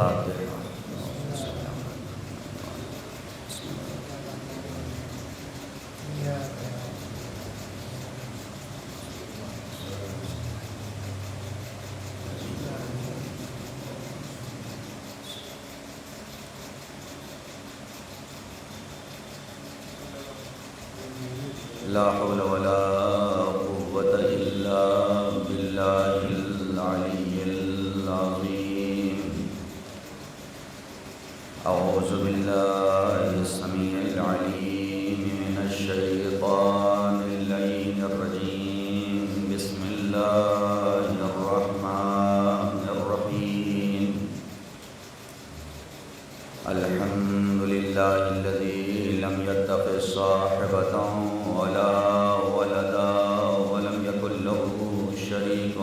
الفاتحہ. لا حول ولا قوة إلا بالله العلي العظيم. أعوذ بالله السميع العليم من الشيطان اللعين الرجيم. بسم الله الرحمن الرحيم. الحمد لله الذي لم يتخذ صاحبة ولا ولدا ولم يكن له شريك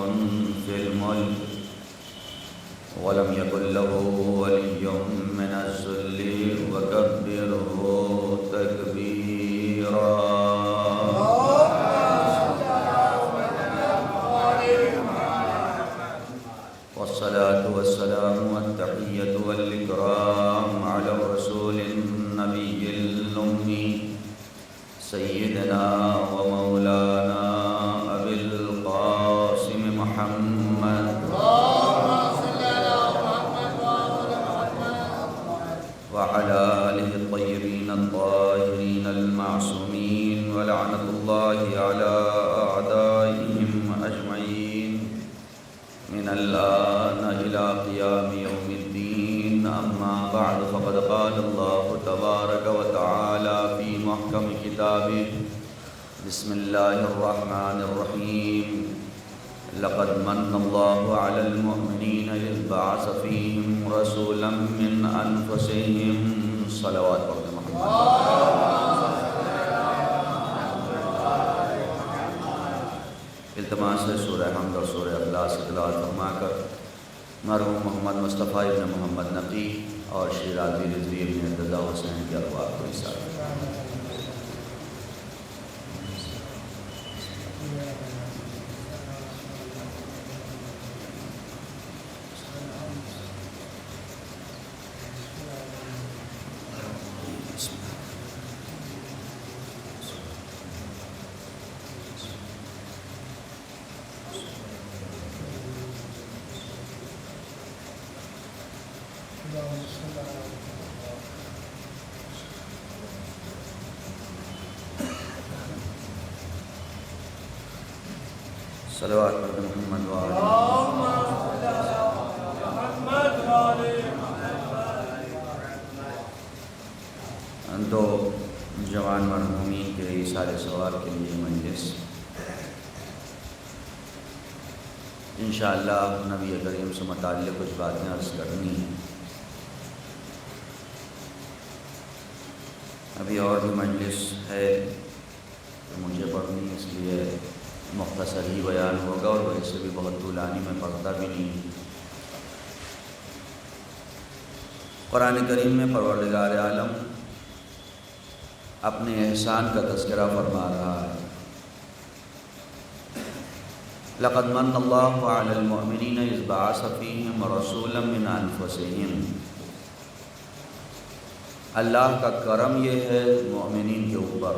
في الملك ولم يكن له ولي من الذل وكبره تكبيرا. والصلاة والسلام والتحية والإكرام على الرسول النبي الأمي سيدنا ومولانا أبي القاسم محمد وعلى آله الطيبين الطاهرين المعصومين ولعنة الله على أعدائهم أجمعين من الآن إلى قيام يوم الدين. أما بعد فقد قال الله تبارك وتعالى في محكم كتابه بسم الله الرحمن الرحيم. لقد من الله على المؤمنين إذ بعث فيهم رسولا من أنفسهم صلوات محمد. التماس ہے سورہ حمد اور سورہ اخلاص کی تلاوت فرما کر مرحوم محمد مصطفیٰ ابن محمد نقی اور شیرازی رضوی ابن ارتضیٰ حسین کی ارواح کو حساب. صلوات پر محمد دو جوان مرحومین کے ایثار ثواب کے لیے مجلس انشاءاللہ نبی کریم سے متعلق کچھ باتیں عرض کرنی ہیں. ابھی اور بھی مجلس ہے مجھے پڑھنی، اس لیے مختصر ہی بیان ہوگا اور ویسے بھی بہت طولانی میں پڑھتا بھی نہیں. قرآن کریم میں پروردگار عالم اپنے احسان کا تذکرہ فرما رہا ہے. لقد من اللہ علی المؤمنین اذ بعث فیہم رسولا من انفسہم. اللہ کا کرم یہ ہے مومنین کے اوپر،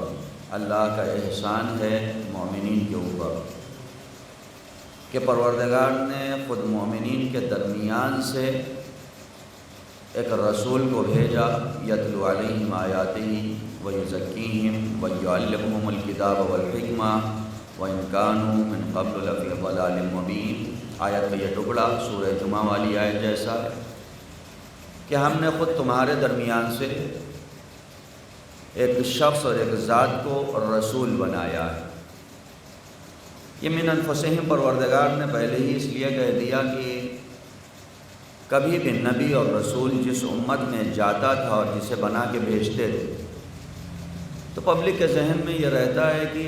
اللہ کا احسان ہے مومنین کے اوپر کہ پروردگار نے خود مومنین کے درمیان سے ایک رسول کو بھیجا. یتلو علیہم آیاتہ ویزکیہم ویعلمہم الکتاب والحکمہ وإن كانوا من قبل لفی ضلال مبین. آیت کا یہ ٹکڑا سورہ جمعہ والی آیت جیسا ہے کہ ہم نے خود تمہارے درمیان سے ایک شخص اور ایک ذات کو رسول بنایا ہے. یہ من انفسہم پروردگار نے پہلے ہی اس لیے کہہ دیا کہ کبھی بھی نبی اور رسول جس امت میں جاتا تھا اور جسے بنا کے بھیجتے تھے تو پبلک کے ذہن میں یہ رہتا ہے کہ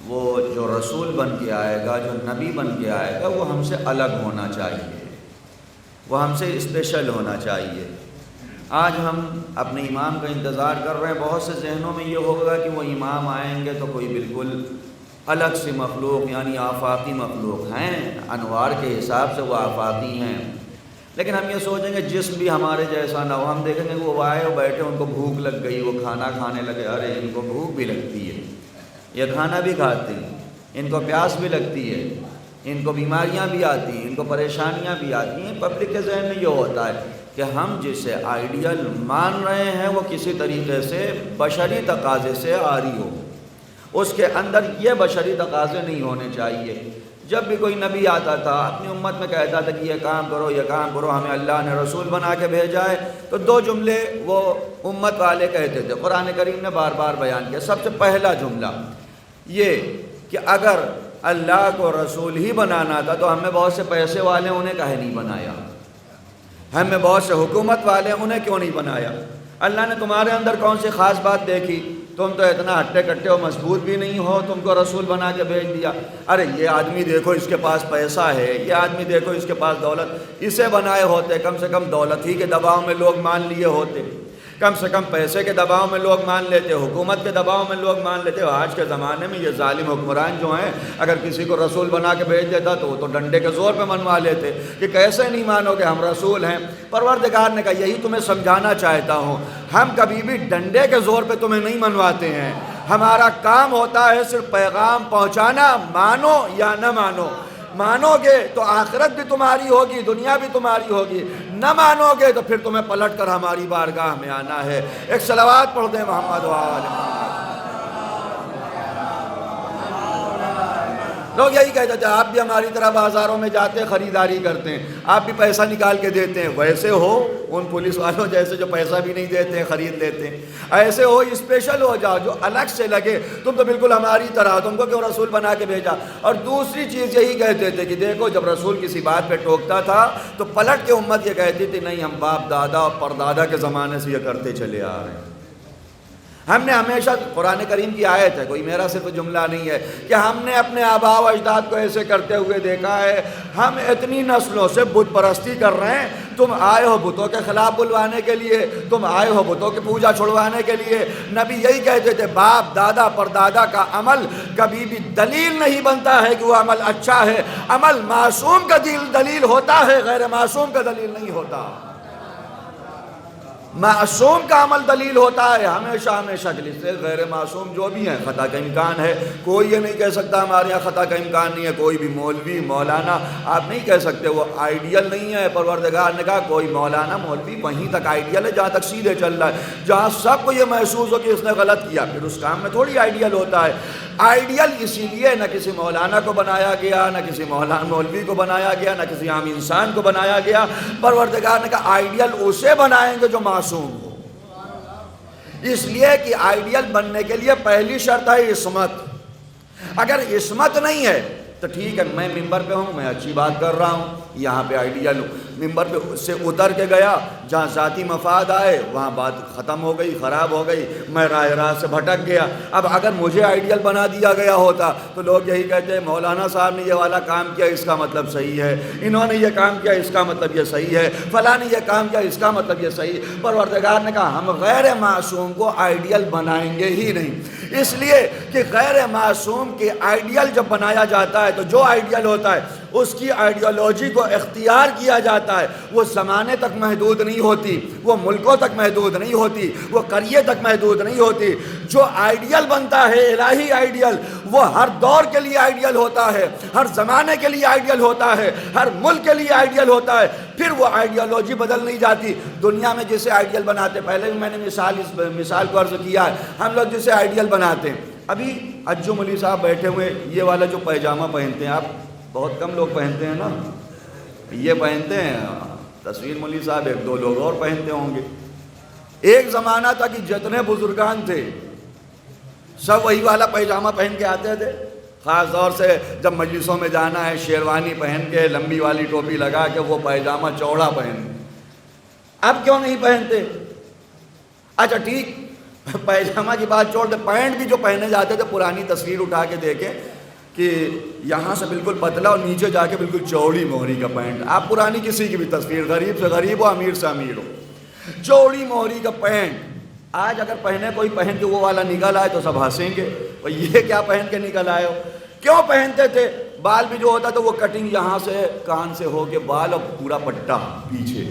وہ جو رسول بن کے آئے گا، جو نبی بن کے آئے گا، وہ ہم سے الگ ہونا چاہیے، وہ ہم سے اسپیشل ہونا چاہیے. آج ہم اپنے امام کا انتظار کر رہے ہیں. بہت سے ذہنوں میں یہ ہوگا کہ وہ امام آئیں گے تو کوئی بالکل الگ سی مخلوق یعنی آفاقی مخلوق ہیں، انوار کے حساب سے وہ آفاقی ہیں، لیکن ہم یہ سوچیں گے جسم بھی ہمارے جیسا نہ ہو، ہم دیکھیں گے وہ آئے اور بیٹھے، ان کو بھوک لگ گئی، وہ کھانا کھانے لگے، ارے ان کو بھوک بھی لگتی ہے، یہ کھانا بھی کھاتے ہیں، ان کو پیاس بھی لگتی ہے، ان کو بیماریاں بھی آتی ہیں، ان کو پریشانیاں بھی آتی ہیں۔ پبلک کے ذہن میں یہ ہوتا ہے کہ ہم جسے آئیڈیل مان رہے ہیں وہ کسی طریقے سے بشری تقاضے سے عاری ہو، اس کے اندر یہ بشری تقاضے نہیں ہونے چاہیے۔ جب بھی کوئی نبی آتا تھا اپنی امت میں کہتا تھا کہ یہ کام کرو، یہ کام کرو، ہمیں اللہ نے رسول بنا کے بھیجا ہے، تو دو جملے وہ امت والے کہتے تھے، قرآن کریم نے بار بار بیان کیا۔ سب سے پہلا جملہ یہ کہ اگر اللہ کو رسول ہی بنانا تھا تو ہمیں بہت سے پیسے والے انہیں کہے نہیں بنایا، ہمیں بہت سے حکومت والے انہیں کیوں نہیں بنایا؟ اللہ نے تمہارے اندر کون سی خاص بات دیکھی؟ تم تو اتنا ہٹے کٹے اور مضبوط بھی نہیں ہو، تم کو رسول بنا کے بھیج دیا۔ ارے یہ آدمی دیکھو اس کے پاس پیسہ ہے، یہ آدمی دیکھو اس کے پاس دولت، اسے بنائے ہوتے کم سے کم دولت ہی کے دباؤ میں لوگ مان لیے ہوتے، کم سے کم پیسے کے دباؤ میں لوگ مان لیتے، حکومت کے دباؤ میں لوگ مان لیتے۔ آج کے زمانے میں یہ ظالم حکمران جو ہیں اگر کسی کو رسول بنا کے بھیج دیتا تو وہ تو ڈنڈے کے زور پہ منوا لیتے کہ کیسے نہیں مانو کہ ہم رسول ہیں۔ پروردگار نے کہا یہی تمہیں سمجھانا چاہتا ہوں، ہم کبھی بھی ڈنڈے کے زور پہ تمہیں نہیں منواتے ہیں، ہمارا کام ہوتا ہے صرف پیغام پہنچانا، مانو یا نہ مانو۔ مانو گے تو آخرت بھی تمہاری ہوگی، دنیا بھی تمہاری ہوگی، نہ مانو گے تو پھر تمہیں پلٹ کر ہماری بارگاہ میں آنا ہے۔ ایک صلوات پڑھ دیں محمد و آل محمد۔ لوگ یہی کہتے تھے آپ بھی ہماری طرح بازاروں میں جاتے ہیں، خریداری کرتے ہیں، آپ بھی پیسہ نکال کے دیتے ہیں، ویسے ہو ان پولیس والوں جیسے جو پیسہ بھی نہیں دیتے ہیں خرید لیتے ہیں، ایسے ہو اسپیشل ہو جاؤ جو الگ سے لگے، تم تو بالکل ہماری طرح، تم کو کیوں رسول بنا کے بھیجا؟ اور دوسری چیز یہی کہتے تھے کہ دیکھو جب رسول کسی بات پہ ٹوکتا تھا تو پلٹ کے امت یہ کہتی تھی نہیں ہم باپ دادا اور پردادا کے زمانے سے یہ کرتے چلے آ رہے ہیں۔ ہم نے ہمیشہ، قرآن کریم کی آیت ہے، کوئی میرا صرف جملہ نہیں ہے، کہ ہم نے اپنے آباء و اجداد کو ایسے کرتے ہوئے دیکھا ہے، ہم اتنی نسلوں سے بت پرستی کر رہے ہیں، تم آئے ہو بتوں کے خلاف بلوانے کے لیے، تم آئے ہو بتوں کی پوجا چھڑوانے کے لیے۔ نبی یہی کہتے تھے باپ دادا پردادا کا عمل کبھی بھی دلیل نہیں بنتا ہے کہ وہ عمل اچھا ہے، عمل معصوم کا دلیل ہوتا ہے، غیر معصوم کا دلیل نہیں ہوتا۔ معصوم کا عمل دلیل ہوتا ہے ہمیشہ ہمیشہ کے لیے، غیر معصوم جو بھی ہیں خطا کا امکان ہے، کوئی یہ نہیں کہہ سکتا ہمارے یہاں خطا کا امکان نہیں ہے، کوئی بھی مولوی مولانا آپ نہیں کہہ سکتے وہ آئیڈیل نہیں ہے۔ پروردگار نے کہا کوئی مولانا مولوی وہیں تک آئیڈیل ہے جہاں تک سیدھے چل رہا ہے، جہاں سب کو یہ محسوس ہو کہ اس نے غلط کیا، پھر اس کام میں تھوڑی آئیڈیل ہوتا ہے۔ آئیڈیل اسی لیے نہ کسی مولانا کو بنایا گیا، نہ کسی مولوی کو بنایا گیا، نہ کسی عام انسان کو بنایا گیا۔ پروردگار نے کہا آئیڈیل اسے بنائیں گے جو معصوم ہو، اس لیے کہ آئیڈیل بننے کے لیے پہلی شرط ہے عصمت۔ اگر عصمت نہیں ہے تو ٹھیک ہے میں ممبر پہ ہوں، میں اچھی بات کر رہا ہوں، یہاں پہ آئیڈیل ہوں، ممبر پہ سے اتر کے گیا جہاں ذاتی مفاد آئے وہاں بات ختم ہو گئی، خراب ہو گئی، میں راہ راست سے بھٹک گیا۔ اب اگر مجھے آئیڈیل بنا دیا گیا ہوتا تو لوگ یہی کہتے ہیں مولانا صاحب نے یہ والا کام کیا اس کا مطلب صحیح ہے، انہوں نے یہ کام کیا اس کا مطلب یہ صحیح ہے، فلاں نے یہ کام کیا اس کا مطلب یہ صحیح۔ پروردگار نے کہا ہم غیر معصوم کو آئیڈیل بنائیں گے ہی نہیں، اس لیے کہ غیر معصوم کے آئیڈیل جب بنایا جاتا ہے تو جو آئیڈیل ہوتا ہے اس کی آئیڈیالوجی کو اختیار کیا جاتا ہے، وہ زمانے تک محدود نہیں ہوتی، وہ ملکوں تک محدود نہیں ہوتی، وہ قریے تک محدود نہیں ہوتی۔ جو آئیڈیل بنتا ہے الہی آئیڈیل وہ ہر دور کے لیے آئیڈیل ہوتا ہے، ہر زمانے کے لیے آئیڈیل ہوتا ہے، ہر ملک کے لیے آئیڈیل ہوتا ہے، پھر وہ آئیڈیالوجی بدل نہیں جاتی۔ دنیا میں جسے آئیڈیل بناتے، پہلے بھی میں نے مثال کو عرض کیا ہے، ہم لوگ جسے آئیڈیل بناتے ہیں، ابھی اجو ملی صاحب بیٹھے ہوئے یہ والا جو پیجامہ پہنتے ہیں، آپ بہت کم لوگ پہنتے ہیں نا، یہ پہنتے ہیں، تصویر ملی صاحب ایک دو لوگ اور پہنتے ہوں گے۔ ایک زمانہ تھا کہ جتنے بزرگان تھے سب وہی والا پیجامہ پہن کے آتے تھے، خاص طور سے جب مجلسوں میں جانا ہے شیروانی پہن کے، لمبی والی ٹوپی لگا کے، وہ پیجامہ چوڑا پہن۔ اب کیوں نہیں پہنتے؟ اچھا ٹھیک پیجامہ کی بات چھوڑ دے، پینٹ بھی جو پہنے جاتے تھے، پرانی تصویر اٹھا کے دیکھیں کہ یہاں سے بالکل پتلا اور نیچے جا کے بالکل چوڑی موہری کا پینٹ، آپ پرانی کسی کی بھی تصویر، غریب سے غریب ہو، امیر سے امیر ہو، چوڑی موہری کا پینٹ، آج اگر پہنے کوئی پہن کے وہ والا نکل آئے تو سب ہنسیں گے، اور یہ کیا پہن کے نکل آئے ہو؟ کیوں پہنتے تھے؟ بال بھی جو ہوتا تھا وہ کٹنگ یہاں سے کان سے ہو کے بال اور پورا پٹا پیچھے.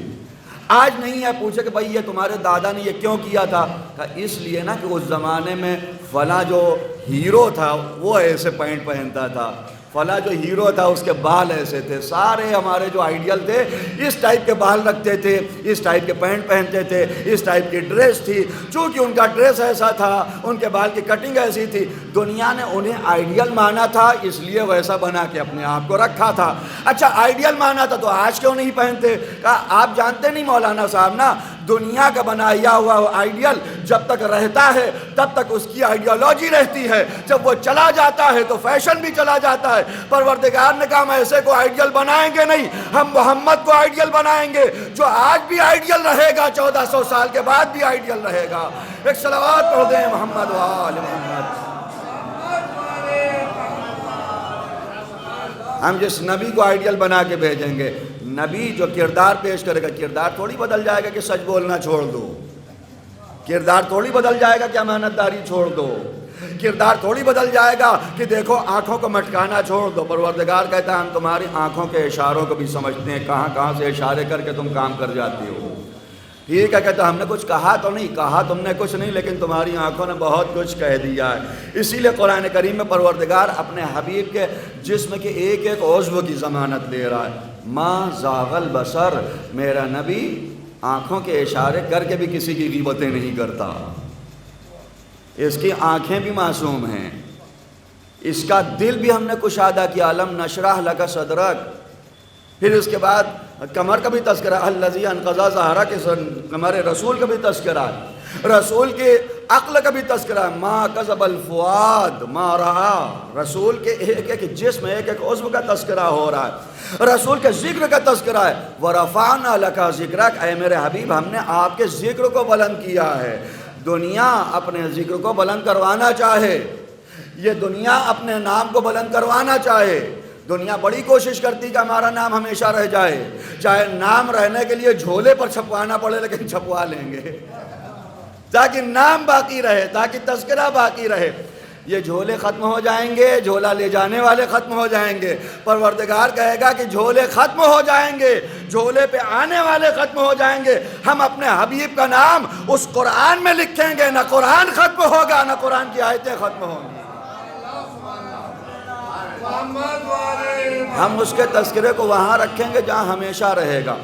آج نہیں ہے. پوچھے کہ بھائی یہ تمہارے دادا نے یہ کیوں کیا تھا؟ کہا اس لیے نا کہ اس زمانے میں فلاں جو ہیرو تھا وہ ایسے پینٹ پہنتا تھا، فلاں جو ہیرو تھا اس کے بال ایسے تھے. سارے ہمارے جو آئیڈیل تھے اس ٹائپ کے بال رکھتے تھے، اس ٹائپ کے پینٹ پہنتے تھے، اس ٹائپ کی ڈریس تھی. چونکہ ان کا ڈریس ایسا تھا، ان کے بال کی کٹنگ ایسی تھی، دنیا نے انہیں آئیڈیل مانا تھا، اس لیے ویسا بنا کے اپنے آپ کو رکھا تھا. اچھا آئیڈیل مانا تھا تو آج کیوں نہیں پہنتے؟ کہا آپ جانتے نہیں مولانا صاحب نا، دنیا کا بنایا ہوا آئیڈیل جب تک رہتا ہے تب تک اس کی آئیڈیالوجی رہتی ہے، جب وہ چلا جاتا ہے تو فیشن بھی چلا جاتا ہے. پروردگار نے کہا ہم ایسے کو آئیڈیل بنائیں گے نہیں، ہم محمد کو آئیڈیل بنائیں گے جو آج بھی آئیڈیل رہے گا، 1400 سال کے بعد بھی آئیڈیل رہے گا. ایک صلوات پڑھ دیں محمد و آل محمد. ہم جس نبی کو آئیڈیل بنا کے بھیجیں گے، نبی جو کردار پیش کرے گا، کردار تھوڑی بدل جائے گا کہ سچ بولنا چھوڑ دو، کردار تھوڑی بدل جائے گا کہ امانت داری چھوڑ دو، کردار تھوڑی بدل جائے گا کہ دیکھو آنکھوں کو مٹکانا چھوڑ دو. پروردگار کہتا ہے ہم تمہاری آنکھوں کے اشاروں کو بھی سمجھتے ہیں، کہاں کہاں سے اشارے کر کے تم کام کر جاتی ہو. ٹھیک ہے، کہتا ہم نے کچھ کہا تو نہیں، کہا تم نے کچھ نہیں، لیکن تمہاری آنکھوں نے بہت کچھ کہہ دیا ہے. اسی لیے قرآن کریم میں پروردگار اپنے حبیب کے جسم کے ایک ایک عضو کی ضمانت دے رہا ہے. ما زاغ البصر، میرا نبی آنکھوں کے اشارے کر کے بھی کسی کی غیبتیں نہیں کرتا، اس کی آنکھیں بھی معصوم ہیں، اس کا دل بھی ہم نے کشادہ کیا. علم نشرح لک صدرک. پھر اس کے بعد کمر کا بھی تذکرہ، الذی انقض ظہرک، کمر رسول کا بھی تذکرہ، رسول کی عقل کا بھی تذکرہ. ما کذب الفؤاد ما رأى، رسول کے ایک ایک جسم، ایک ایک عضو کا تذکرہ ہو رہا ہے، رسول کے ذکر کا تذکرہ ہے. وَرَفَعْنَا لَكَ ذِكْرَكَ، اے میرے حبیب ہم نے آپ کے ذکر کو بلند کیا ہے. دنیا اپنے ذکر کو بلند کروانا چاہے، یہ دنیا اپنے نام کو بلند کروانا چاہے، دنیا بڑی کوشش کرتی کہ ہمارا نام ہمیشہ رہ جائے، چاہے نام رہنے کے لیے جھولے پر چھپوانا پڑے لیکن چھپوا لیں گے تاکہ نام باقی رہے، تاکہ تذکرہ باقی رہے. یہ جھولے ختم ہو جائیں گے، جھولا لے جانے والے ختم ہو جائیں گے. پروردگار کہے گا کہ جھولے ختم ہو جائیں گے، جھولے پہ آنے والے ختم ہو جائیں گے. ہم اپنے حبیب کا نام اس قرآن میں لکھیں گے، نہ قرآن ختم ہوگا نہ قرآن کی آیتیں ختم ہوں گی. ہم اس کے تذکرے کو وہاں رکھیں گے جہاں ہمیشہ رہے گا،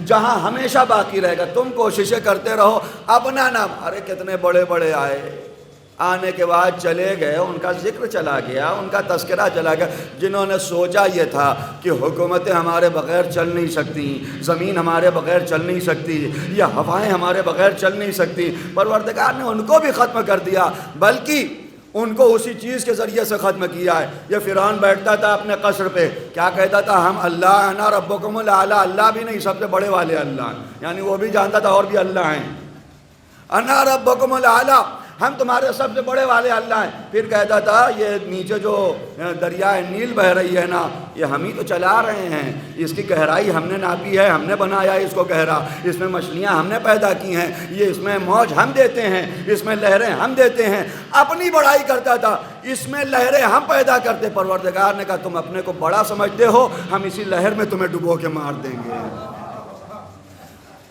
جہاں ہمیشہ باقی رہے گا. تم کوششیں کرتے رہو اپنا نام، ارے کتنے بڑے بڑے آئے، آنے کے بعد چلے گئے، ان کا ذکر چلا گیا، ان کا تذکرہ چلا گیا. جنہوں نے سوچا یہ تھا کہ حکومتیں ہمارے بغیر چل نہیں سکتی، زمین ہمارے بغیر چل نہیں سکتی، یا ہوائیں ہمارے بغیر چل نہیں سکتی، پروردگار نے ان کو بھی ختم کر دیا، بلکہ ان کو اسی چیز کے ذریعے سے ختم کیا ہے. یہ فرعون بیٹھتا تھا اپنے قصر پہ، کیا کہتا تھا؟ ہم اللہ انا ربکم الاعلی، اللہ بھی نہیں، سب سے بڑے والے اللہ ہیں، یعنی وہ بھی جانتا تھا اور بھی اللہ ہیں. انا ربکم الاعلی، ہم تمہارے سب سے بڑے والے اللہ ہیں. پھر کہتا تھا یہ نیچے جو دریائے نیل بہہ رہی ہے نا، یہ ہم ہی تو چلا رہے ہیں، اس کی گہرائی ہم نے ناپی ہے، ہم نے بنایا اس کو گہرا، اس میں مچھلیاں ہم نے پیدا کی ہیں، یہ اس میں موج ہم دیتے ہیں، اس میں لہریں ہم دیتے ہیں. اپنی بڑائی کرتا تھا، اس میں لہریں ہم پیدا کرتے. پروردگار نے کہا تم اپنے کو بڑا سمجھتے ہو، ہم اسی لہر میں تمہیں ڈبو کے مار دیں گے.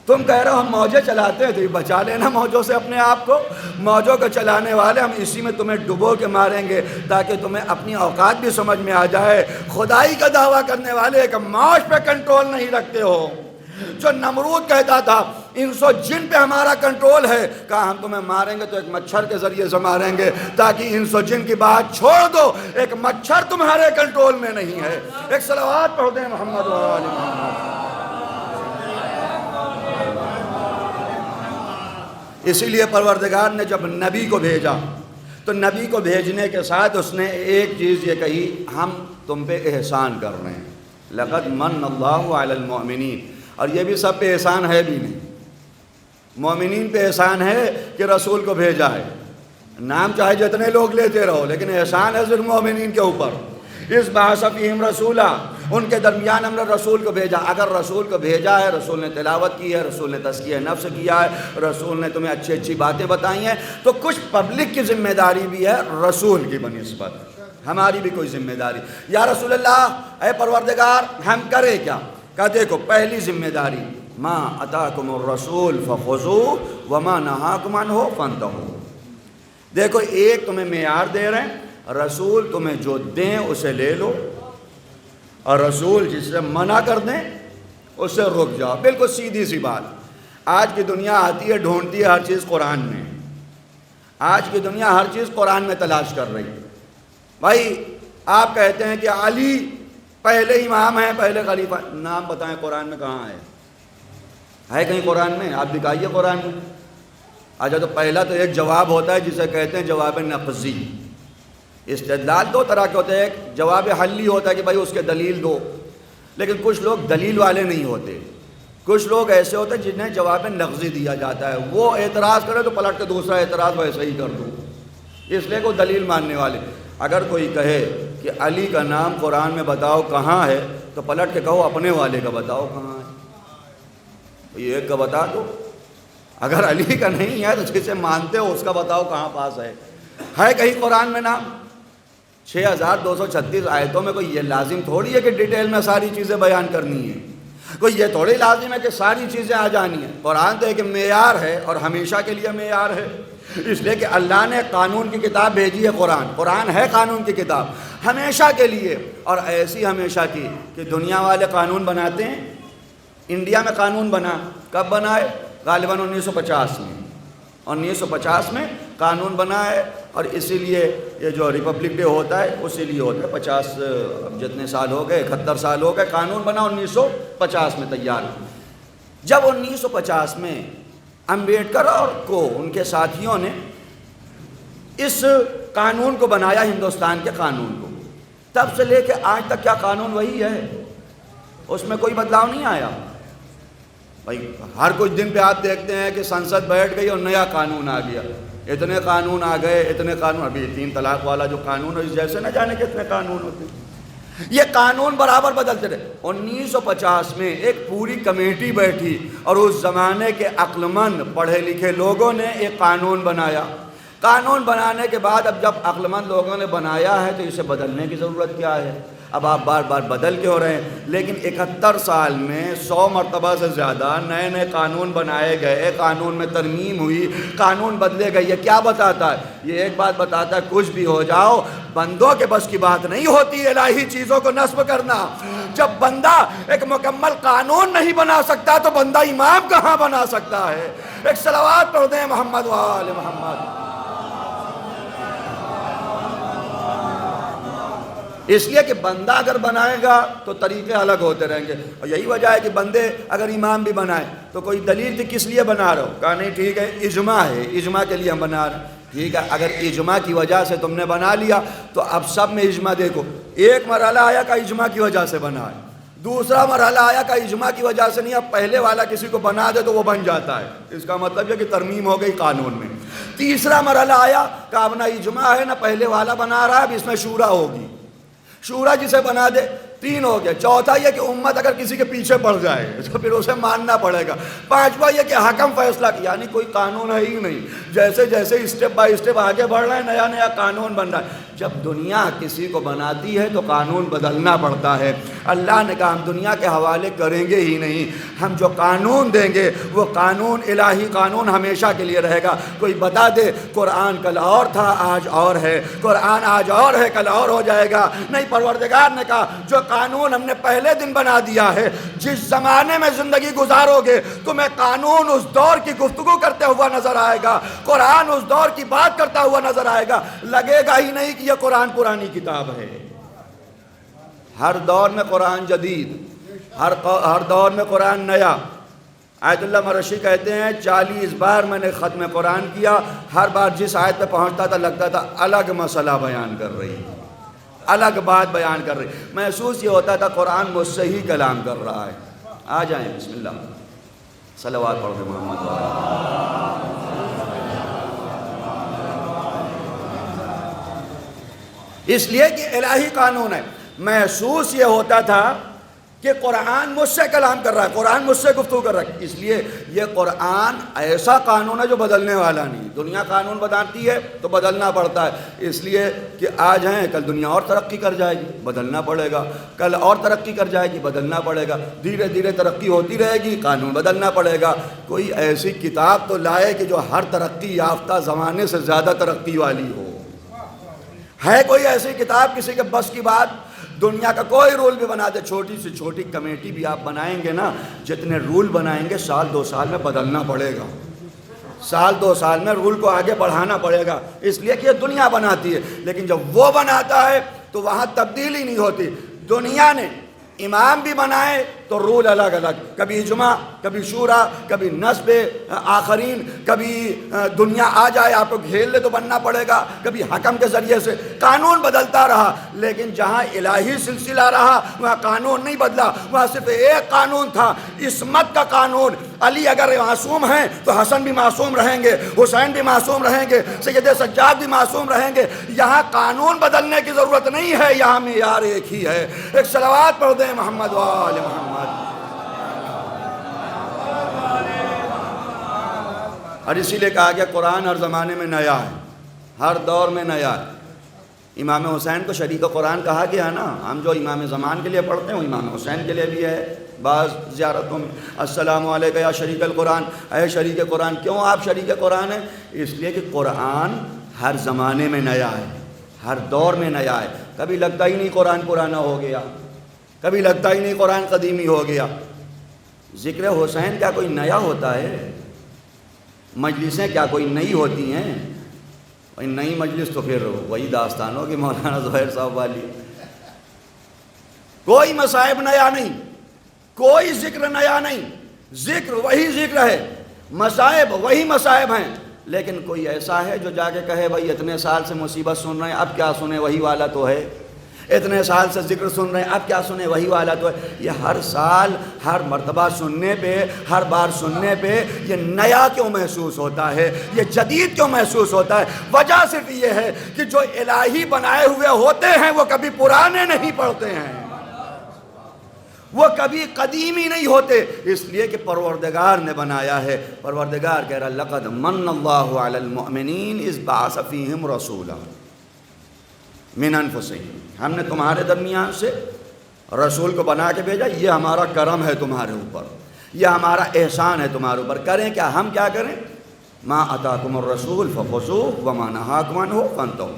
تم کہہ رہے ہو ہم موجیں چلاتے ہیں، تو یہ بچا لینا موجوں سے اپنے آپ کو. موجوں کو چلانے والے ہم اسی میں تمہیں ڈبو کے ماریں گے تاکہ تمہیں اپنی اوقات بھی سمجھ میں آ جائے. خدائی کا دعویٰ کرنے والے ایک موج پہ کنٹرول نہیں رکھتے ہو. جو نمرود کہتا تھا انس و جن پہ ہمارا کنٹرول ہے، کہا ہم تمہیں ماریں گے تو ایک مچھر کے ذریعے سے ماریں گے، تاکہ انس و جن کی بات چھوڑ دو، ایک مچھر تمہارے کنٹرول میں نہیں ہے. ایک صلوات پڑھ دیں محمد و آل محمد. اسی لیے پروردگار نے جب نبی کو بھیجا تو نبی کو بھیجنے کے ساتھ اس نے ایک چیز یہ کہی، ہم تم پہ احسان کر رہے ہیں. لقد من اللہ علی المؤمنین، اور یہ بھی سب پہ احسان ہے بھی نہیں. مومنین پہ احسان ہے کہ رسول کو بھیجا ہے، نام چاہے جتنے لوگ لیتے رہو، لیکن احسان ہے صرف مومنین کے اوپر. اس بعث فیہم رسولا، ان کے درمیان ہم نے رسول کو بھیجا. اگر رسول کو بھیجا ہے، رسول نے تلاوت کی ہے، رسول نے تزکیہ نفس کیا ہے، رسول نے تمہیں اچھی اچھی باتیں بتائی ہیں، تو کچھ پبلک کی ذمہ داری بھی ہے رسول کی بنسبت. ہماری بھی کوئی ذمہ داری. یا رسول اللہ، اے پروردگار ہم کرے کیا؟ کہا دیکھو پہلی ذمہ داری ما اتاکم الرسول فخذوہ وما نہاکم عنہ فانتہوا. دیکھو ایک تمہیں معیار دے رہے ہیں، رسول تمہیں جو دیں اسے لے لو، اور رسول جس سے منع کر دیں اس سے رک جاؤ. بالکل سیدھی سی بات. آج کی دنیا آتی ہے ڈھونڈتی ہے ہر چیز قرآن میں. آج کی دنیا ہر چیز قرآن میں تلاش کر رہی ہے. بھائی آپ کہتے ہیں کہ علی پہلے امام ہیں، پہلے خلیفہ، نام بتائیں قرآن میں کہاں ہے کہیں قرآن میں؟ آپ دکھائیے قرآن میں. اچھا تو پہلا تو ایک جواب ہوتا ہے جسے کہتے ہیں جواب نقضی. استدلال دو طرح کے ہوتے ہیں، ایک جواب حلی ہوتا ہے کہ بھائی اس کے دلیل دو، لیکن کچھ لوگ دلیل والے نہیں ہوتے. کچھ لوگ ایسے ہوتے ہیں جنہیں جواب نقضی دیا جاتا ہے، وہ اعتراض کرے تو پلٹ کے دوسرا اعتراض ویسے ہی کر دو، اس لیے کوئی دلیل ماننے والے. اگر کوئی کہے کہ علی کا نام قرآن میں بتاؤ کہاں ہے، تو پلٹ کے کہو اپنے والے کا بتاؤ کہاں ہے، یہ ایک کا بتا دو. اگر علی کا نہیں ہے تو جسے مانتے ہو اس کا بتاؤ کہاں پاس ہے کہیں قرآن میں نام؟ 6236 آیتوں میں کوئی یہ لازم تھوڑی ہے کہ ڈیٹیل میں ساری چیزیں بیان کرنی ہے. کوئی یہ تھوڑی لازم ہے کہ ساری چیزیں آ جانی ہیں. قرآن تو ایک معیار ہے اور ہمیشہ کے لیے معیار ہے، اس لیے کہ اللہ نے قانون کی کتاب بھیجی ہے. قرآن ہے قانون کی کتاب ہمیشہ کے لیے، اور ایسی ہمیشہ کی کہ دنیا والے قانون بناتے ہیں. انڈیا میں قانون بنا، کب بنا ہے؟ غالباً 1950 میں. 1950 میں قانون بنا ہے، اور اسی لیے یہ جو ریپبلک ڈے ہوتا ہے اسی لیے ہوتا ہے. 50 جتنے سال ہو گئے، 71 سال ہو گئے. قانون بنا 1950 میں تیار. جب 1950 میں امبیڈکر اور ان کے ساتھیوں نے اس قانون کو بنایا، ہندوستان کے قانون کو، تب سے لے کے آج تک کیا قانون وہی ہے، اس میں کوئی بدلاؤ نہیں آیا. بھائی ہر کچھ دن پہ آپ دیکھتے ہیں کہ سنسد بیٹھ گئی اور نیا قانون آ گیا. اتنے قانون آ گئے، اتنے قانون. ابھی 3 طلاق والا جو قانون ہے، اس جیسے نہ جانے کتنے قانون ہوتے ہیں. یہ قانون برابر بدلتے رہے. 1950 میں ایک پوری کمیٹی بیٹھی اور اس زمانے کے عقل مند پڑھے لکھے لوگوں نے ایک قانون بنایا. قانون بنانے کے بعد اب جب عقل مند لوگوں نے بنایا ہے تو اسے بدلنے کی ضرورت کیا ہے؟ اب آپ بار بار بدل کے ہو رہے ہیں. لیکن 71 سال میں 100 مرتبہ سے زیادہ نئے نئے قانون بنائے گئے، قانون میں ترمیم ہوئی، قانون بدلے گئے. یہ کیا بتاتا ہے؟ یہ ایک بات بتاتا ہے، کچھ بھی ہو جاؤ بندوں کے بس کی بات نہیں ہوتی الہی چیزوں کو نصب کرنا. جب بندہ ایک مکمل قانون نہیں بنا سکتا تو بندہ امام کہاں بنا سکتا ہے؟ ایک صلوات پڑھ دیں محمد و آل محمد. اس لیے کہ بندہ اگر بنائے گا تو طریقے الگ ہوتے رہیں گے. اور یہی وجہ ہے کہ بندے اگر امام بھی بنائے تو کوئی دلیل تھی کس لیے بنا رہے ہو؟ کہا نہیں ٹھیک ہے اجماع ہے، اجماع کے لیے ہم بنا رہے ہیں. ٹھیک ہے، اگر اجماع کی وجہ سے تم نے بنا لیا تو اب سب میں اجماع دیکھو. ایک مرحلہ آیا کہ اجماع کی وجہ سے بنا ہے، دوسرا مرحلہ آیا کہ اجماع کی وجہ سے نہیں، اب پہلے والا کسی کو بنا دے تو وہ بن جاتا ہے. اس کا مطلب یہ کہ ترمیم ہو گئی قانون میں. تیسرا مرحلہ آیا کہ اب نہ اجماع ہے نہ پہلے والا بنا رہا ہے، اب اس میں شورا ہوگی، شورا جسے بنا دے. 3 ہو گیا. چوتھا یہ کہ امت اگر کسی کے پیچھے پڑ جائے تو پھر اسے ماننا پڑے گا. 5واں یہ کہ حکم فیصلہ، یعنی کوئی قانون ہے ہی نہیں. جیسے جیسے اسٹیپ بائی اسٹیپ آگے بڑھ رہے ہیں، نیا نیا قانون بن رہا ہے. جب دنیا کسی کو بناتی ہے تو قانون بدلنا پڑتا ہے. اللہ نے کہا ہم دنیا کے حوالے کریں گے ہی نہیں، ہم جو قانون دیں گے وہ قانون الہی قانون ہمیشہ کے لیے رہے گا. کوئی بتا دے قرآن کل اور تھا آج اور ہے، قرآن آج اور ہے کل اور ہو جائے گا. نہیں، پروردگار نے کہا جو قانون ہم نے پہلے دن بنا دیا ہے، جس زمانے میں زندگی گزارو گے تمہیں قانون اس دور کی گفتگو کرتے ہوا نظر آئے گا، قرآن اس دور کی بات کرتا ہوا نظر آئے گا. لگے گا ہی نہیں کہ یہ قرآن پرانی کتاب ہے. ہر دور میں قرآن جدید، ہر دور میں قرآن نیا. آیت اللہ مرشی کہتے ہیں 40 بار میں نے ختم قرآن کیا، ہر بار جس آیت پہ پہنچتا تھا لگتا تھا الگ مسئلہ بیان کر رہی، الگ بات بیان کر رہی. محسوس یہ ہوتا تھا قرآن مجھ سے ہی کلام کر رہا ہے. آ جائیں بسم اللہ، صلوات پڑھ دیں محمد وعلیہ. اس لیے کہ الہی قانون ہے. محسوس یہ ہوتا تھا کہ قرآن مجھ سے کلام کر رہا ہے، قرآن مجھ سے گفتگو کر رہا ہے. اس لیے یہ قرآن ایسا قانون ہے جو بدلنے والا نہیں. دنیا قانون بدلتی ہے تو بدلنا پڑتا ہے، اس لیے کہ آج ہیں کل دنیا اور ترقی کر جائے گی، بدلنا پڑے گا، کل اور ترقی کر جائے گی، بدلنا پڑے گا، دھیرے دھیرے ترقی ہوتی رہے گی، قانون بدلنا پڑے گا. کوئی ایسی کتاب تو لائے کہ جو ہر ترقی یافتہ زمانے سے زیادہ ترقی والی ہو. ہے کوئی ایسی کتاب کسی کے بس کی بات؟ دنیا کا کوئی رول بھی بنا دے، چھوٹی سے چھوٹی کمیٹی بھی آپ بنائیں گے نا، جتنے رول بنائیں گے سال دو سال میں بدلنا پڑے گا، سال دو سال میں رول کو آگے بڑھانا پڑے گا، اس لیے کہ یہ دنیا بناتی ہے. لیکن جب وہ بناتا ہے تو وہاں تبدیلی نہیں ہوتی. دنیا نے امام بھی بنائے تو رول الگ الگ، کبھی اجماع، کبھی شورا، کبھی نسب آخرین، کبھی دنیا آ جائے آپ کو گھیر لے تو بننا پڑے گا، کبھی حکم کے ذریعے سے. قانون بدلتا رہا، لیکن جہاں الہی سلسلہ رہا وہاں قانون نہیں بدلا. وہاں صرف ایک قانون تھا، عصمت کا قانون. علی اگر معصوم ہیں تو حسن بھی معصوم رہیں گے، حسین بھی معصوم رہیں گے، سید سجاد بھی معصوم رہیں گے. یہاں قانون بدلنے کی ضرورت نہیں ہے، یہاں معیار ایک ہی ہے. ایک صلوات پڑھ دیں محمد و آل محمد. اور اسی لیے کہا گیا قرآن ہر زمانے میں نیا ہے، ہر دور میں نیا ہے. امام حسین کو شریک قرآن کہا گیا نا. ہم جو امام زمان کے لیے پڑھتے ہیں وہ امام حسین کے لیے بھی ہے. بعض زیارتوں میں السلام علیکم یا شریک القرآن، اے شریک قرآن. کیوں آپ شریک قرآن ہیں؟ اس لیے کہ قرآن ہر زمانے میں نیا ہے، ہر دور میں نیا ہے. کبھی لگتا ہی نہیں قرآن پرانا ہو گیا، کبھی لگتا ہی نہیں قرآن قدیمی ہو گیا. ذکر حسین کیا کوئی نیا ہوتا ہے؟ مجلسیں کیا کوئی نئی ہوتی ہیں؟ نئی مجلس تو پھر وہی داستان ہو کہ مولانا زہیر صاحب والی. کوئی مصائب نیا نہیں، کوئی ذکر نیا نہیں. ذکر وہی ذکر ہے، مصائب وہی مصائب ہیں. لیکن کوئی ایسا ہے جو جا کے کہے بھائی اتنے سال سے مصیبت سن رہے ہیں، اب کیا سنیں، وہی والا تو ہے. اتنے سال سے ذکر سن رہے ہیں، اب کیا سنیں، وہی والا تو ہے. یہ ہر سال ہر مرتبہ سننے پہ، ہر بار سننے پہ یہ نیا کیوں محسوس ہوتا ہے، یہ جدید کیوں محسوس ہوتا ہے؟ وجہ صرف یہ ہے کہ جو الہی بنائے ہوئے ہوتے ہیں وہ کبھی پرانے نہیں پڑتے ہیں، وہ کبھی قدیمی نہیں ہوتے. اس لیے کہ پروردگار نے بنایا ہے. پروردگار کہہ رہا لقد من اللہ علی المؤمنین اذ بعث فیہم رسولا من انفسہم. ہم نے تمہارے درمیان سے رسول کو بنا کے بھیجا. یہ ہمارا کرم ہے تمہارے اوپر، یہ ہمارا احسان ہے تمہارے اوپر. کریں کیا؟ ہم کیا کریں؟ ما اتاکم الرسول فخذوہ وما نہاکم عنہ فانتہوا.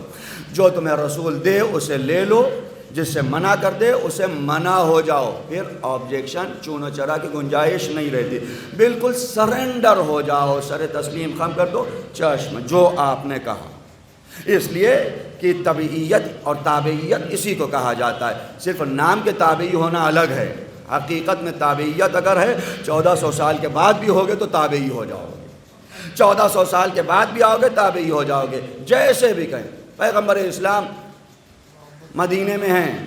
جو تمہیں رسول دے اسے لے لو، جس سے منع کر دے اسے منع ہو جاؤ. پھر آبجیکشن چون و چرا کی گنجائش نہیں رہتی. بالکل سرنڈر ہو جاؤ، سر تسلیم خم کر دو. چشم جو آپ نے کہا. اس لیے کہ تبعیت اور تابعیت اسی کو کہا جاتا ہے. صرف نام کے تابعی ہونا الگ ہے، حقیقت میں تابعیت اگر ہے 1400 سال کے بعد بھی ہوگے تو تابعی ہو جاؤ گے، 1400 سال کے بعد بھی آؤ گے تابعی ہو جاؤ گے. جیسے بھی کہیں پیغمبر اسلام مدینے میں ہیں،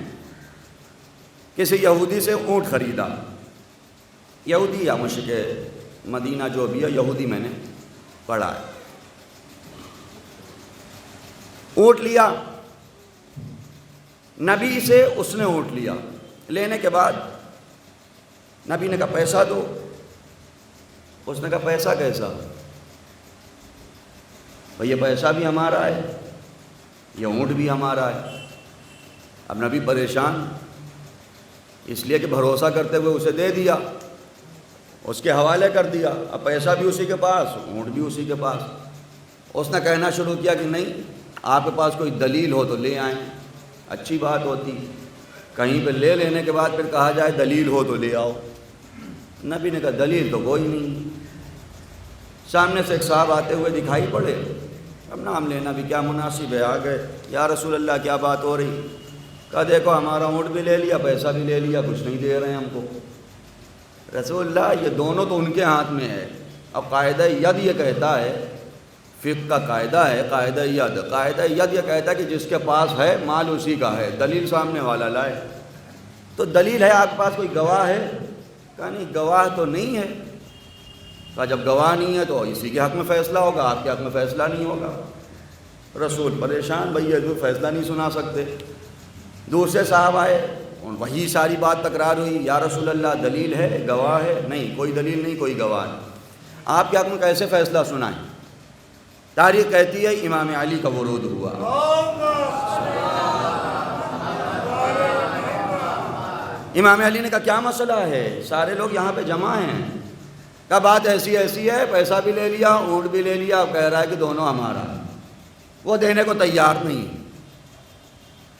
کسی یہودی سے اونٹ خریدا. یہودی یا مشرک مدینہ جو بھی ہے، یہودی میں نے پڑھا ہے. اونٹ لیا، نبی سے اس نے اونٹ لیا. لینے کے بعد نبی نے کہا پیسہ دو. اس نے کہا پیسہ کیسا؟ بھئی یہ پیسہ بھی ہمارا ہے، یہ اونٹ بھی ہمارا ہے. اب نبی پریشان، اس لیے کہ بھروسہ کرتے ہوئے اسے دے دیا، اس کے حوالے کر دیا. اب پیسہ بھی اسی کے پاس، اونٹ بھی اسی کے پاس. اس نے کہنا شروع کیا کہ نہیں، آپ کے پاس کوئی دلیل ہو تو لے آئیں. اچھی بات ہوتی، کہیں پہ لے لینے کے بعد پھر کہا جائے دلیل ہو تو لے آؤ. نبی نے کہا دلیل تو کوئی نہیں. سامنے سے ایک صاحب آتے ہوئے دکھائی پڑے. اب نام لینا بھی کیا مناسب ہے. آ گئے، یا رسول اللہ کیا بات ہو رہی؟ کہا دیکھو ہمارا اونٹ بھی لے لیا، پیسہ بھی لے لیا، کچھ نہیں دے رہے ہیں ہم کو. رسول اللہ یہ دونوں تو ان کے ہاتھ میں ہے. اب قاعدہ ید یہ کہتا ہے، فقہ کا قاعدہ ہے قاعدہ ید. قاعدہ ید یہ کہتا ہے کہ جس کے پاس ہے مال اسی کا ہے، دلیل سامنے والا لائے. تو دلیل ہے آپ کے پاس، کوئی گواہ ہے؟ کہا نہیں گواہ تو نہیں ہے. کہا جب گواہ نہیں ہے تو اسی کے حق میں فیصلہ ہوگا، آپ کے حق میں فیصلہ نہیں ہوگا. رسول پریشان، بھئی یہ فیصلہ نہیں سنا سکتے. دوسرے صاحب آئے، وہی ساری بات تکرار ہوئی، یا رسول اللہ دلیل ہے، گواہ ہے؟ نہیں، کوئی دلیل نہیں، کوئی گواہ نہیں۔ آپ کے حق میں کیسے فیصلہ سنائیں؟ تاریخ کہتی ہے امام علی کا ورود ہوا۔ امام علی نے کہا کیا مسئلہ ہے، سارے لوگ یہاں پہ جمع ہیں، کہا بات ایسی ایسی ہے، پیسہ بھی لے لیا، اونٹ بھی لے لیا، اب کہہ رہا ہے کہ دونوں ہمارا، وہ دینے کو تیار نہیں۔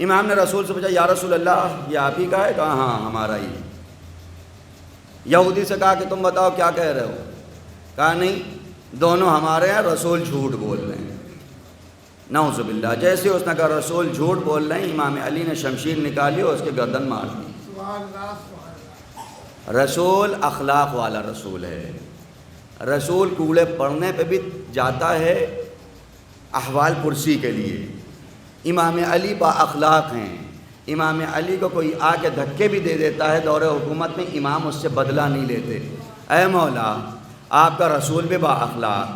امام نے رسول سے پوچھا یا رسول اللہ یہ آپ ہی کا ہے؟ کہا ہاں ہمارا ہی۔ یہودی سے کہا کہ تم بتاؤ کیا کہہ رہے ہو؟ کہا نہیں دونوں ہمارے ہیں، رسول جھوٹ بول رہے ہیں۔ نعوذ باللہ، جیسے اس نے کہا رسول جھوٹ بول رہے ہیں، امام علی نے شمشیر نکالی اور اس کے گردن مار دی۔ رسول اخلاق والا رسول ہے، رسول کوڑے پڑھنے پہ بھی جاتا ہے احوال پرسی کے لیے۔ امام علی با اخلاق ہیں، امام علی کو کوئی آ کے دھکے بھی دے دیتا ہے دور حکومت میں، امام اس سے بدلہ نہیں لیتے۔ اے مولا آپ کا رسول بھی با اخلاق،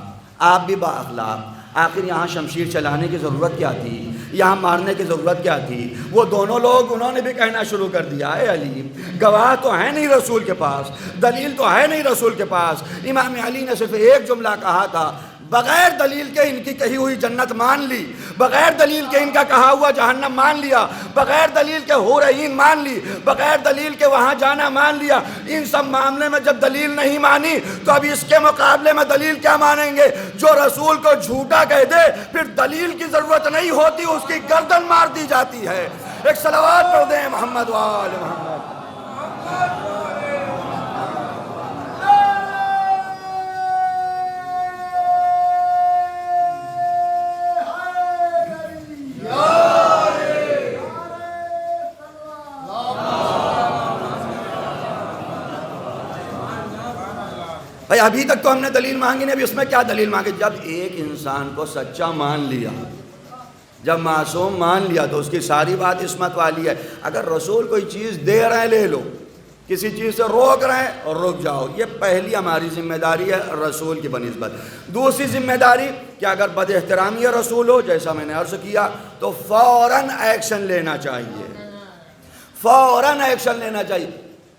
آپ بھی با اخلاق، آخر یہاں شمشیر چلانے کی ضرورت کیا تھی، یہاں مارنے کی ضرورت کیا تھی؟ وہ دونوں لوگ انہوں نے بھی کہنا شروع کر دیا اے علی گواہ تو ہے نہیں رسول کے پاس، دلیل تو ہے نہیں رسول کے پاس۔ امام علی نے صرف ایک جملہ کہا تھا، بغیر دلیل کے ان کی کہی ہوئی جنت مان لی، بغیر دلیل کے ان کا کہا ہوا جہنم مان لیا، بغیر دلیل کے حور عین مان لی، بغیر دلیل کے وہاں جانا مان لیا۔ ان سب معاملے میں جب دلیل نہیں مانی تو اب اس کے مقابلے میں دلیل کیا مانیں گے؟ جو رسول کو جھوٹا کہہ دے پھر دلیل کی ضرورت نہیں ہوتی، اس کی گردن مار دی جاتی ہے۔ ایک صلوات پڑھ دیں محمد وآل محمد۔ بھائی ابھی تک تو ہم نے دلیل مانگی نہیں، ابھی اس میں کیا دلیل مانگی؟ جب ایک انسان کو سچا مان لیا، جب معصوم مان لیا تو اس کی ساری بات عصمت والی ہے۔ اگر رسول کوئی چیز دے رہے ہیں لے لو، کسی چیز سے روک رہے ہیں اور رک جاؤ، یہ پہلی ہماری ذمہ داری ہے رسول کی بنسبت۔ دوسری ذمہ داری کہ اگر بد احترامی رسول ہو جیسا میں نے عرض کیا تو فوراً ایکشن لینا چاہیے، فوراً ایکشن لینا چاہیے۔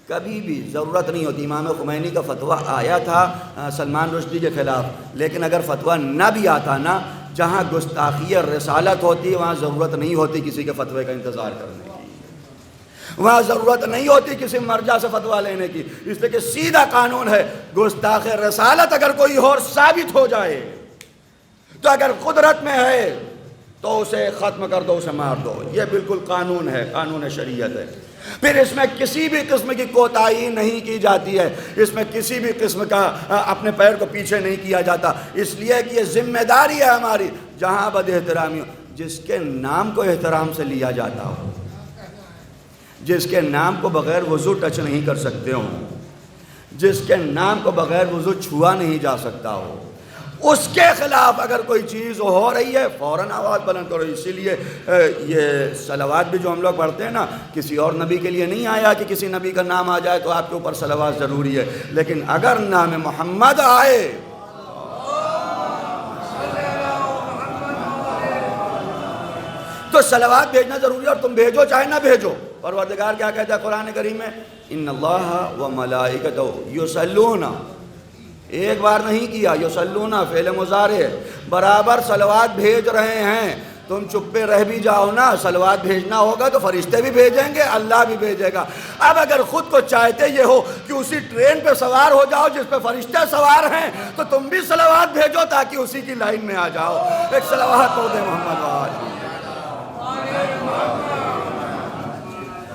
کبھی بھی ضرورت نہیں ہوتی، امام خمینی کا فتویٰ آیا تھا سلمان رشدی کے خلاف، لیکن اگر فتویٰ نہ بھی آتا نا، جہاں گستاخی رسالت ہوتی وہاں ضرورت نہیں ہوتی کسی کے فتوے کا انتظار کرنے کی، وہاں ضرورت نہیں ہوتی کسی مرجع سے فتویٰ لینے کی، اس لیے کہ سیدھا قانون ہے گستاخ رسالت اگر کوئی اور ثابت ہو جائے تو اگر قدرت میں ہے تو اسے ختم کر دو، اسے مار دو۔ یہ بالکل قانون ہے، قانون شریعت ہے۔ پھر اس میں کسی بھی قسم کی کوتاہی نہیں کی جاتی ہے، اس میں کسی بھی قسم کا اپنے پیر کو پیچھے نہیں کیا جاتا، اس لیے کہ یہ ذمہ داری ہے ہماری۔ جہاں بد احترامی ہو، جس کے نام کو احترام سے لیا جاتا ہو، جس کے نام کو بغیر وضو ٹچ نہیں کر سکتے ہو، جس کے نام کو بغیر وضو چھوا نہیں جا سکتا ہو، اس کے خلاف اگر کوئی چیز ہو رہی ہے فوراً آواز بلند کرو۔ اسی لیے یہ صلوات بھی جو ہم لوگ پڑھتے ہیں نا، کسی اور نبی کے لیے نہیں آیا کہ کسی نبی کا نام آ جائے تو آپ کے اوپر صلوات ضروری ہے، لیکن اگر نام محمد آئے تو صلوات بھیجنا ضروری ہے، اور تم بھیجو چاہے نہ بھیجو۔ پروردگار کیا کہتا ہے قرآن کریم میں؟ ان اللہ و ملائکتہ یصلون، ایک بار نہیں کیا، یصلون فعل مضارع، برابر صلوات بھیج رہے ہیں۔ تم چپ پہ رہ بھی جاؤ نا، صلوات بھیجنا ہوگا تو فرشتے بھی بھیجیں گے، اللہ بھی بھیجے گا۔ اب اگر خود کو چاہتے یہ ہو کہ اسی ٹرین پہ سوار ہو جاؤ جس پہ فرشتے سوار ہیں تو تم بھی صلوات بھیجو تاکہ اسی کی لائن میں آ جاؤ۔ ایک صلوات پڑھ دیں محمد وآلہ۔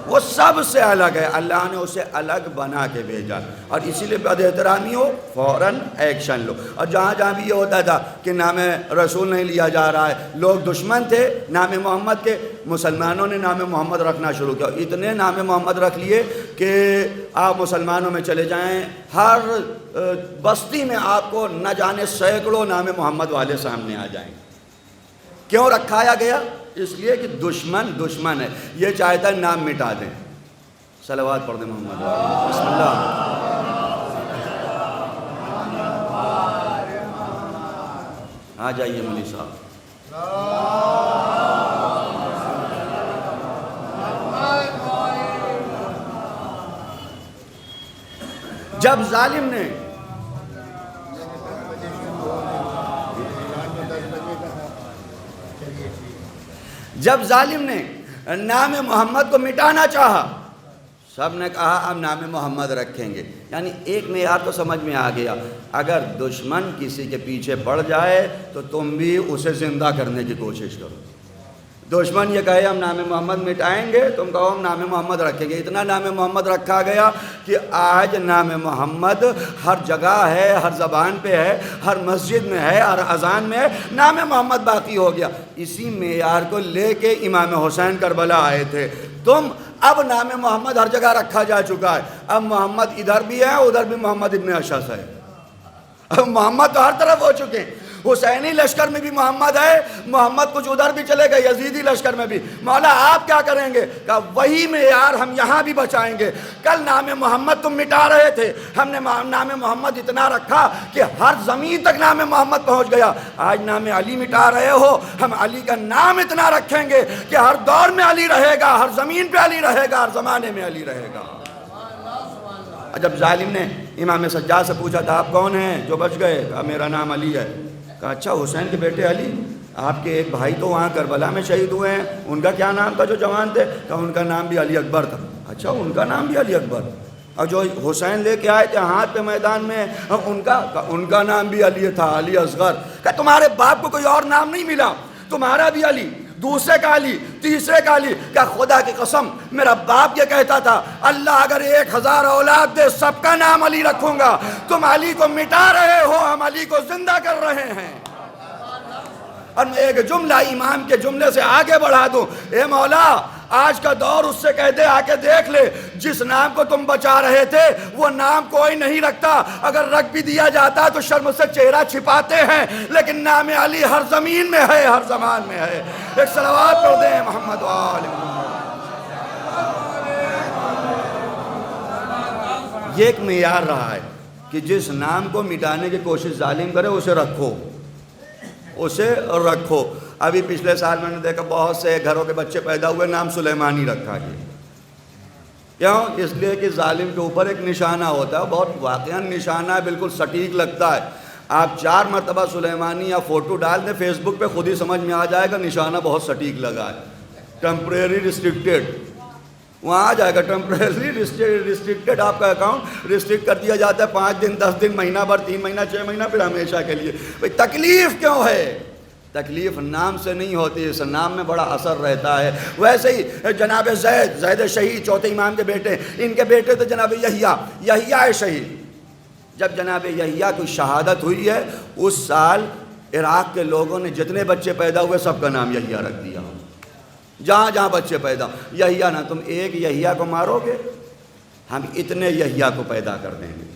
وہ سب سے الگ ہے، اللہ نے اسے الگ بنا کے بھیجا، اور اسی لیے بد احترامی ہو فوراً ایکشن لو۔ اور جہاں جہاں بھی یہ ہوتا تھا کہ نام رسول نہیں لیا جا رہا ہے، لوگ دشمن تھے نام محمد کے، مسلمانوں نے نام محمد رکھنا شروع کیا، اتنے نام محمد رکھ لیے کہ آپ مسلمانوں میں چلے جائیں، ہر بستی میں آپ کو نہ جانے سینکڑوں نام محمد والے سامنے آ جائیں۔ کیوں رکھایا گیا؟ اس لیے کہ دشمن ہے، یہ چاہتا ہے نام مٹا دیں۔ صلوات پڑھ دیں محمد وآلہ۔ بسم اللہ۔ آ جائیے ملی صاحب۔ جب ظالم نے نام محمد کو مٹانا چاہا، سب نے کہا اب نام محمد رکھیں گے. یعنی ایک معیار تو سمجھ میں آ گیا، اگر دشمن کسی کے پیچھے پڑ جائے تو تم بھی اسے زندہ کرنے کی کوشش کرو. دشمن یہ کہے ہم نام محمد مٹائیں گے، تم کہو ہم نام محمد رکھیں گے. اتنا نام محمد رکھا گیا کہ آج نام محمد ہر جگہ ہے، ہر زبان پہ ہے، ہر مسجد میں ہے، ہر اذان میں ہے، نام محمد باقی ہو گیا. اسی معیار کو لے کے امام حسین کربلا آئے تھے. تم اب نام محمد ہر جگہ رکھا جا چکا ہے، اب محمد ادھر بھی ہے، ادھر بھی محمد ابن اشعث ہے. اب محمد تو ہر طرف ہو چکے ہیں. حسینی لشکر میں بھی محمد ہے، محمد کچھ ادھر بھی چلے گئے، یزیدی لشکر میں بھی. مولا آپ کیا کریں گے؟ کہا وہی معیار ہم یہاں بھی بچائیں گے. کل نام محمد تم مٹا رہے تھے، ہم نے نام محمد اتنا رکھا کہ ہر زمین تک نام محمد پہنچ گیا. آج نام علی مٹا رہے ہو، ہم علی کا نام اتنا رکھیں گے کہ ہر دور میں علی رہے گا، ہر زمین پہ علی رہے گا، ہر زمانے میں علی رہے گا. جب ظالم نے امام سجاد سے پوچھا تھا آپ کون ہیں جو بچ گئے؟ کہا میرا نام علی ہے. کہا اچھا حسین کے بیٹے علی، آپ کے ایک بھائی تو وہاں کربلا میں شہید ہوئے ہیں، ان کا کیا نام تھا جو جوان تھے؟ کہا ان کا نام بھی علی اکبر تھا. اچھا ان کا نام بھی علی اکبر، اور جو حسین لے کے آئے تھے ہاتھ پہ میدان میں ان کا نام بھی علی تھا، علی اصغر. کہا تمہارے باپ کو کوئی اور نام نہیں ملا؟ تمہارا بھی علی، دوسرے کا علی، تیسرے کا علی. کیا خدا کی قسم میرا باپ یہ کہتا تھا اللہ اگر 1000 اولاد دے سب کا نام علی رکھوں گا. تم علی کو مٹا رہے ہو، ہم علی کو زندہ کر رہے ہیں. اور میں ایک جملہ امام کے جملے سے آگے بڑھا دوں، اے مولا آج کا دور اس سے کہہ دے آ کے دیکھ لے جس نام کو تم بچا رہے تھے وہ نام کوئی نہیں رکھتا. اگر رکھ بھی دیا جاتا تو شرم سے چہرہ چھپاتے ہیں، لیکن نام علی ہر زمین میں ہے، ہر زمان میں ہے. ایک صلوات پڑھ دیں محمد و آل محمد. یہ ایک معیار رہا ہے کہ جس نام کو مٹانے کی کوشش ظالم کرے اسے رکھو، اسے رکھو. ابھی پچھلے سال میں نے دیکھا بہت سے گھروں کے بچے پیدا ہوئے نام سلیمانی رکھا گیا. کیوں؟ اس لیے کہ ظالم کے اوپر ایک نشانہ ہوتا ہے، بہت واقعاً نشانہ ہے، بالکل سٹیک لگتا ہے. آپ 4 مرتبہ سلیمانی یا فوٹو ڈال دیں فیس بک پہ، خود ہی سمجھ میں آ جائے گا نشانہ بہت سٹیک لگا ہے. ٹیمپریری ریسٹرکٹیڈ وہاں آ جائے گا. ٹیمپریری ریسٹرکٹیڈ آپ کا اکاؤنٹ ریسٹرکٹ کر دیا جاتا ہے 5 دن 10 دن مہینہ بھر 3 مہینہ 6 مہینہ پھر ہمیشہ کے لیے. بھئی تکلیف کیوں ہے؟ تکلیف نام سے نہیں ہوتی، اس نام میں بڑا اثر رہتا ہے. ویسے ہی جناب زید شہید 4تھے امام کے بیٹے، ان کے بیٹے تھے جناب یحییٰ شہید. جب جناب یحییٰ کی شہادت ہوئی ہے اس سال عراق کے لوگوں نے جتنے بچے پیدا ہوئے سب کا نام یحییٰ رکھ دیا. جہاں جہاں بچے پیدا، یحییٰ نہ تم ایک یحییٰ کو مارو گے ہم اتنے یحییٰ کو پیدا کر دیں گے.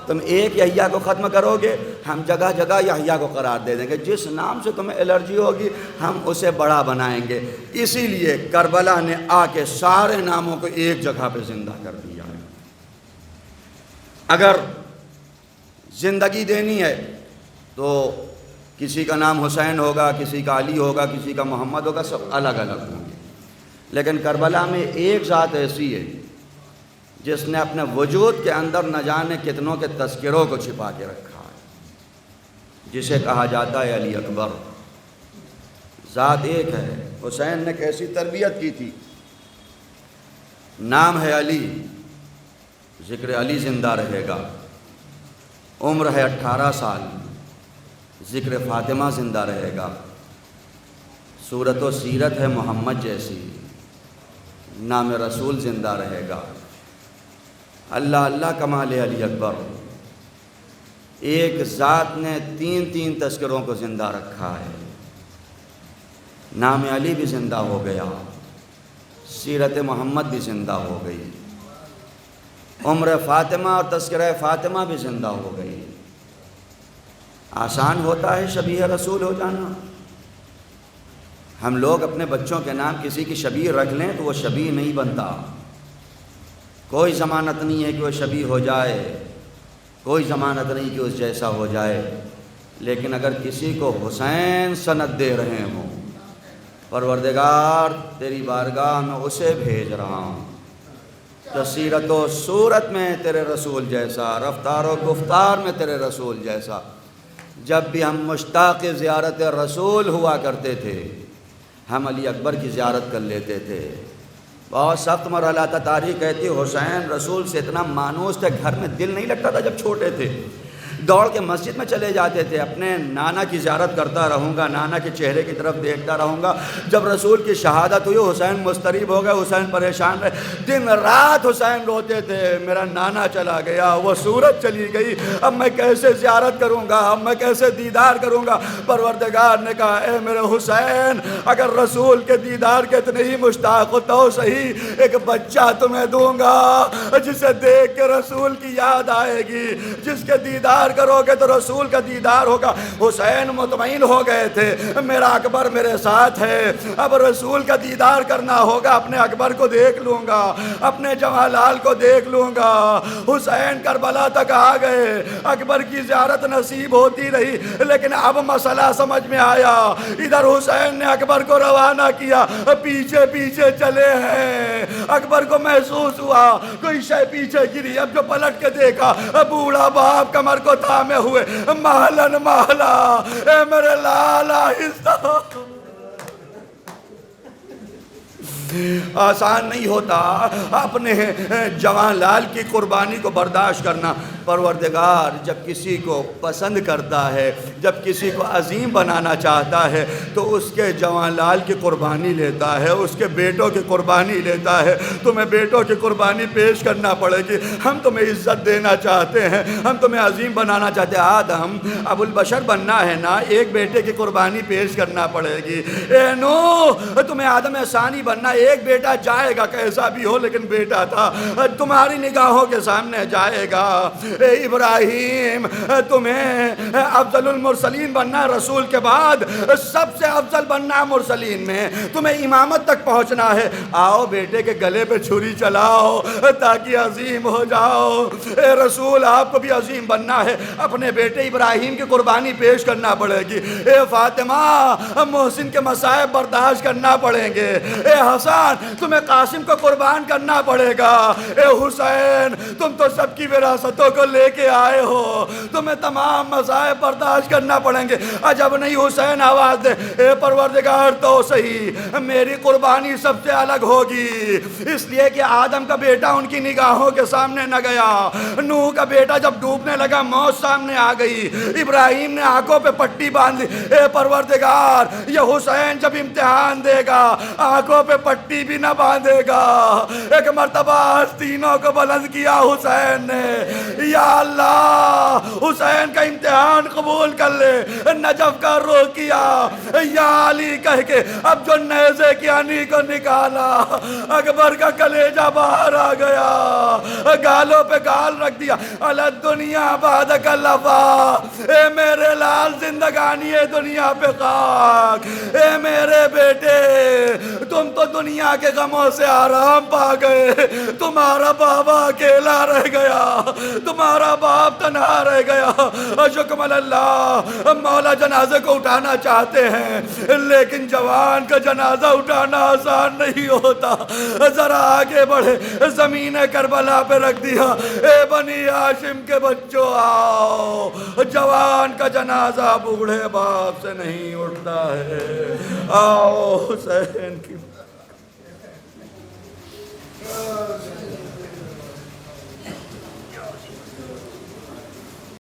تم ایک یحییٰ کو ختم کرو گے ہم جگہ جگہ یحییٰ کو قرار دے دیں گے. جس نام سے تمہیں الرجی ہوگی ہم اسے بڑا بنائیں گے. اسی لیے کربلا نے آ کے سارے ناموں کو ایک جگہ پہ زندہ کر دیا ہے. اگر زندگی دینی ہے تو کسی کا نام حسین ہوگا، کسی کا علی ہوگا، کسی کا محمد ہوگا، سب الگ الگ ہوں گے. لیکن کربلا میں ایک ذات ایسی ہے جس نے اپنے وجود کے اندر نہ جانے کتنوں کے تذکروں کو چھپا کے رکھا ہے، جسے کہا جاتا ہے علی اکبر. ذات ایک ہے. حسین نے کیسی تربیت کی تھی. نام ہے علی، ذکر علی زندہ رہے گا. عمر ہے 18 سال، ذکر فاطمہ زندہ رہے گا. صورت و سیرت ہے محمد جیسی، نام رسول زندہ رہے گا. اللہ اللہ کمال علی اکبر. ایک ذات نے 3 تذکروں کو زندہ رکھا ہے. نام علی بھی زندہ ہو گیا، سیرت محمد بھی زندہ ہو گئی، عمر فاطمہ اور تذکرہ فاطمہ بھی زندہ ہو گئی. آسان ہوتا ہے شبیہ رسول ہو جانا. ہم لوگ اپنے بچوں کے نام کسی کی شبیہ رکھ لیں تو وہ شبیہ نہیں بنتا. کوئی ضمانت نہیں ہے کہ وہ شبیہ ہو جائے، کوئی ضمانت نہیں کہ اس جیسا ہو جائے. لیکن اگر کسی کو حسین سند دے رہے ہوں، پروردگار تیری بارگاہ میں اسے بھیج رہا ہوں. جو سیرت و صورت میں تیرے رسول جیسا، رفتار و گفتار میں تیرے رسول جیسا۔ جب بھی ہم مشتاق زیارت رسول ہوا کرتے تھے، ہم علی اکبر کی زیارت کر لیتے تھے۔ بہت سخت مرحلہ تھا، تاریخ کہتی حسین رسول سے اتنا مانوس تھے، گھر میں دل نہیں لگتا تھا جب چھوٹے تھے۔ دوڑ کے مسجد میں چلے جاتے تھے، اپنے نانا کی زیارت کرتا رہوں گا، نانا کے چہرے کی طرف دیکھتا رہوں گا۔ جب رسول کی شہادت ہوئی، حسین مضطرب ہو گئے، حسین پریشان رہے، دن رات حسین روتے تھے، میرا نانا چلا گیا، وہ صورت چلی گئی، اب میں کیسے زیارت کروں گا، اب میں کیسے دیدار کروں گا۔ پروردگار نے کہا اے میرے حسین، اگر رسول کے دیدار کے اتنے ہی مشتاق ہو تو صحیح، ایک بچہ تمہیں دوں گا جسے دیکھ کے رسول کی یاد آئے گی، جس کے دیدار کرو گے تو رسول کا دیدار ہوگا۔ حسین مطمئن ہو گئے تھے، میرا اکبر میرے ساتھ ہے، اب رسول کا دیدار کرنا ہوگا، اپنے اکبر کو دیکھ لوں گا، اپنے جمالال کو دیکھ لوں گا۔ حسین کربلا تک آ گئے، اکبر کی زیارت نصیب ہوتی رہی، لیکن اب مسئلہ سمجھ میں آیا۔ ادھر حسین نے اکبر کو روانہ کیا، پیچھے پیچھے چلے ہیں، اکبر کو محسوس ہوا کوئی شے پیچھے گری، اب جو پلٹ کے دیکھا بوڑھا باپ کمر کو تھامے ہوئے، محلن محلہ، اے میرے لال آہستہ۔ آسان نہیں ہوتا اپنے جوان لال کی قربانی کو برداشت کرنا۔ پروردگار جب کسی کو پسند کرتا ہے، جب کسی کو عظیم بنانا چاہتا ہے تو اس کے جوان لال کی قربانی لیتا ہے، اس کے بیٹوں کی قربانی لیتا ہے۔ تمہیں بیٹوں کی قربانی پیش کرنا پڑے گی، ہم تمہیں عزت دینا چاہتے ہیں، ہم تمہیں عظیم بنانا چاہتے ہیں۔ آدم ابو البشر بننا ہے نا، ایک بیٹے کی قربانی پیش کرنا پڑے گی۔ اے نوح تمہیں آدم ثانی بننا، ایک بیٹا جائے گا کیسا بھی ہو لیکن بیٹا تھا، تمہاری نگاہوں کے سامنے جائے گا۔ اے ابراہیم تمہیں افضل المرسلین بننا، رسول کے بعد سب سے افضل بننا مرسلین میں، تمہیں امامت تک پہنچنا ہے۔ آؤ بیٹے کے گلے پہ چھری چلاؤ تاکہ عظیم ہو جاؤ۔ اے رسول آپ کو بھی عظیم بننا ہے، اپنے بیٹے ابراہیم کی قربانی پیش کرنا پڑے گی۔ اے فاطمہ محسن کے مصائب برداشت کرنا پڑیں گے۔ اے حسن تمہیں قاسم کو قربان کرنا پڑے گا۔ اے حسین تم تو سب کی وراثتوں کو لے کے آئے ہو، تمہیں تمام مصائب برداشت کرنا پڑیں گے۔ عجب نہیں حسین آواز دے اے پروردگار تو صحیح میری قربانی سب سے الگ ہوگی، اس لیے کہ آدم کا بیٹا ان کی نگاہوں کے سامنے نہ گیا، نوح کا بیٹا جب ڈوبنے لگا موت سامنے آ گئی، ابراہیم نے آنکھوں پہ پٹی باندھ لی۔ اے پروردگار یہ حسین جب امتحان دے گا آنکھوں پہ پٹی بھی نہ باندھے گا۔ ایک مرتبہ تینوں کو بلند کیا حسین نے، یا اللہ حسین کا امتحان قبول کر لے۔ نجف کا رخ کیا، یا علی کہہ کے، اب جو نیزے کی انی کو نکالا اکبر کا کلیجہ باہر آ گیا، گالوں پہ گال رکھ دیا۔ علی الدنیا بعدک لفا، اے میرے لال زندگانی دنیا پہ خاک۔ اے میرے بیٹے تم تو دنیا کے غموں سے آرام پا گئے، تمہارا بابا اکیلا رہ گیا، تمہارا باپ تنہا رہ گیا۔ شکم اللہ مولا جنازے کو اٹھانا چاہتے ہیں لیکن جوان کا جنازہ اٹھانا آسان نہیں ہوتا۔ ذرا آگے بڑھے، زمین کربلا پہ رکھ دیا، اے بنی ہاشم کے بچوں آؤ، جوان کا جنازہ بوڑھے باپ سے نہیں اٹھتا ہے، آؤ حسین کی